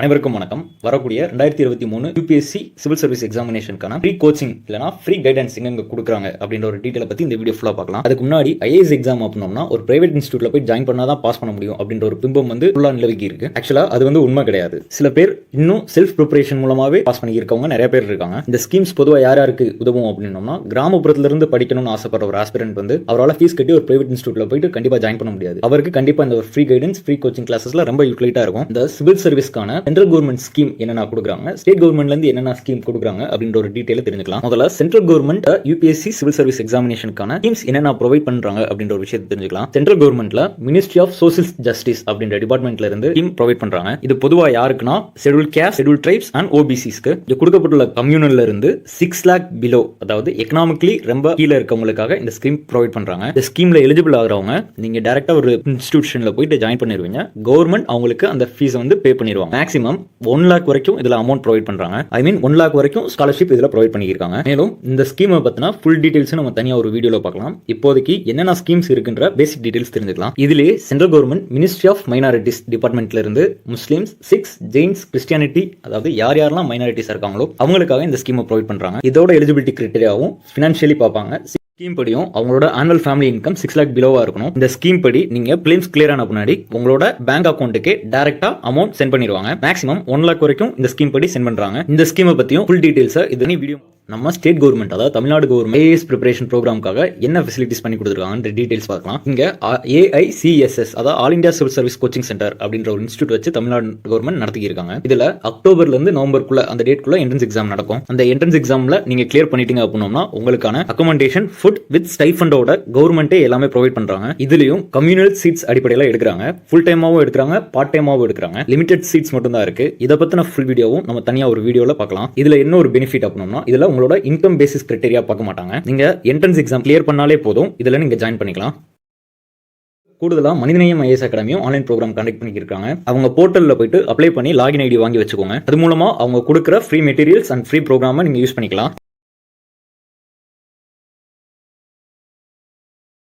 அனைவருக்கும் வணக்கம். வரக்கூடிய 2023 UPSC சிவில் சர்வீஸ் எக்ஸாமினேஷனுக்கான ஃப்ரீ கோச்சிங் இல்லனா ஃப்ரீ கைடன்ஸ் எங்க கொடுக்குறாங்க அப்படின்ற ஒரு டீடைலை பத்தி இந்த வீடியோ ஃபுல்லா பார்க்கலாம். அதுக்கு முன்னாடி ஐஏஎஸ் எக்ஸாம் அப்படின்னா ஒரு பிரைவேட் இன்ஸ்டியூட்ல போய் ஜாயின் பண்ணாதான் பாஸ் பண்ண முடியும் அப்படின்ற ஒரு பிம்பம் ஃபுல்லா நிலவிக்கி இருக்கு. ஆக்சுவலா அது உண்மை கிடையாது. சில பேர் இன்னும் செல்ஃப் ப்ரிப்பரேஷன் மூலமாவே பாஸ் பண்ணியிருக்கவங்க நிறைய பேர் இருக்காங்க. இந்த ஸ்கீம்ஸ் பொதுவா யாருக்கு உதவும் அப்படின்னா கிராமப்புறத்துல இருந்து படிக்கணும்னு ஆசைப்படுற ஒரு ஆஸ்பிரண்ட் அவரால் ஃபீஸ் கட்டி ஒரு பிரைவேட் இன்ஸ்டியூட்ல போயிட்டு கண்டிப்பா ஜாயின் பண்ண முடியாது. அவருக்கு கண்டிப்பா இந்த ஃப்ரீ கைடன்ஸ் ஃப்ரீ கோச்சிங் கிளாஸஸ்ல ரொம்ப யூட்டிலைட்டா இருக்கும். இந்த சிவில் சர்வீஸ்க்கான சென்ட்ரல் கவர்மெண்ட் ஸ்கீம் என்னென்ன கொடுக்குறாங்க, ஸ்டேட் கவர்மெண்ட்ல இருந்து என்னென்ன ஸ்கீம் கொடுக்குறாங்க அப்படின்ற ஒரு டீடைல தெரிஞ்சுக்கலாம். முதல்ல central government UPSC civil service எக்ஸாமினேஷனுக்கான ஸ்கீம்ஸ் என்னென்ன ப்ரொவைட் பண்றாங்க அப்படின்ற ஒரு விஷயத்தை தெரிஞ்சுக்கலாம். சென்ட்ரல் கவர்மெண்ட்ல மினிஸ்ட்ரி ஆஃப் சோஷியல் ஜஸ்டிஸ் அப்படின்ற டிபார்ட்மெண்ட்ல இருந்து ஸ்கீம் ப்ரொவைட் பண்றாங்க. இது பொதுவா யாருக்குன்னா schedule caste, schedule tribes and OBCஸ்க்கு இது கொடுக்கப்பட்டுள்ள கம்யூனல்ல இருந்து 6 lakh பிலோ, அதாவது எக்கனாமிக்கலி ரொம்ப கீழே இருக்கவங்களுக்காக இந்த ஸ்கீம் ப்ரொவைட் பண்றாங்க. இந்த ஸ்கீம்ல எலிஜிபிள் ஆகிறவங்க நீங்க டைரக்டா ஒரு இன்ஸ்டிடியூஷன்ல போயிட்டு ஜாயின் பண்ணிடுவீங்க. கவர்மெண்ட் அவங்களுக்கு அந்த ஃபீஸ் பே பண்ணிடுவாங்க. மேக்ஸிமம் 1 lakh வரைக்கும் இதுல அமௌண்ட் ப்ரொவைட் பண்றாங்க. ஐ மீன் 1 lakh வரைக்கும் ஸ்காலர்ஷிப் இதுல ப்ரொவைட் பண்ணிருக்காங்க. மேலும் இந்த ஸ்கீமை பத்தின ஃபுல் டீடைல்ஸ் நம்ம தனியா ஒரு வீடியோல பார்க்கலாம். இப்போதைக்கு என்னென்ன ஸ்கீம்ஸ் இருக்குன்ற பேசிக் டீடைல்ஸ் தெரிஞ்சுக்கலாம். இதுலயே central government ministry of minorities டிபார்ட்மெண்ட்ல இருந்து முஸ்லிம்ஸ், சிக்ஸ், ஜெயின்ஸ், கிறிஸ்டியானிட்டி, அதாவது யாரெல்லாம் மைனாரிட்டிஸ் இருக்காங்களோ அவங்களுக்காக இந்த ஸ்கீமை ப்ரொவைட் பண்றாங்க. இதோட எலிஜிபிலிட்டி கிரைட்டீரியாவும் ஃபினான்ஷியலி பார்ப்பாங்க. ஸ்கீம் படியும் அவங்களோட ஆனுவல் ஃபேமிலி இன்கம் 6 lakh பிலோவா இருக்கணும். இந்த ஸ்கீம் படி நீங்க பிலிம்ஸ் கிளியர் ஆன முன்னாடி உங்களோட பேங்க் அக்கௌண்ட்டுக்கு டைரக்டா அமௌண்ட் சென்ட் பண்ணிடுவாங்க. மேக்ஸிமம் 1 lakh வரைக்கும் இந்த ஸ்கீம் படி சென்ட் பண்றாங்க. இந்த ஸ்கீமை பத்தியும் ஃபுல் டீடைல்ஸ் இது வீடியோ நம்ம ஸ்டேட் கவர்மெண்ட், அதாவது தமிழ்நாடு கவர்மெண்ட் ஐஏஎஸ் ப்ரிப்பரேஷன் ப்ரோக்ராம்காக என்ன ஃபெசிலிட்டிஸ் பண்ணி கொடுத்துருக்காங்க டீடைல்ஸ் பார்க்கலாம். இங்க AICSS, அதாவது all India civil service coaching centre அப்படின்ற ஒரு இன்ஸ்டியூட் வச்சு தமிழ்நாடு கவர்மெண்ட் நடத்திருக்காங்க. இதுல அக்டோபர்ல இருந்து நவம்பருக்குள்ள அந்த டேட்குள்ள என்ட்ரன்ஸ் எக்ஸாம் நடக்கும். அந்த என்ட்ரன்ஸ் எக்ஸாம்ல நீங்க கிளியர் பண்ணிட்டீங்க அப்படின்னா உங்களுக்கான அக்கமண்டேஷன், ஃபுட் வித் ஸ்டைஃபண்டோட கவர்மெண்டே எல்லாமே ப்ரொவைட் பண்றாங்க. இதுலயும் கம்யூனல் சீட்ஸ் அடிப்படையில் எடுக்கிறாங்க. ஃபுல் டைமாவும் எடுக்கிறாங்க, பார்ட் டைமாவும் எடுக்கிறாங்க. லிமிடெட் சீட்ஸ் மட்டும் தான் இருக்கு. இதை பத்தின ஃபுல் வீடியோவும் நம்ம தனியா ஒரு வீடியோல பார்க்கலாம். இதுல என்ன ஒரு பெனிஃபிட் அப்படின்னா இதுல உங்களோட இன்கம் பேசிஸ் கிரைட்டீரியா பார்க்க மாட்டாங்க. நீங்க என்ட்ரன்ஸ் எக்ஸாம் கிளியர் பண்ணாலே போதும், இதுல நீங்க ஜாயின் பண்ணிக்கலாம். கூடுதலா மனிதநேயம் ஐஏஎஸ் அகாடமியும் ஆன்லைன் ப்ரோக்ராம் கண்டக்ட் பண்ணிருக்காங்க. அவங்க போர்ட்டல்ல போயிட்டு அப்ளை பண்ணி லாகின் ஐடி வாங்கி வச்சுக்கோங்க. அது மூலமா அவங்க கொடுக்குற ஃப்ரீ மெட்டீரியல்ஸ் அண்ட் ஃப்ரீ ப்ரோக்ராமை நீங்க யூஸ் பண்ணிக்கலாம்.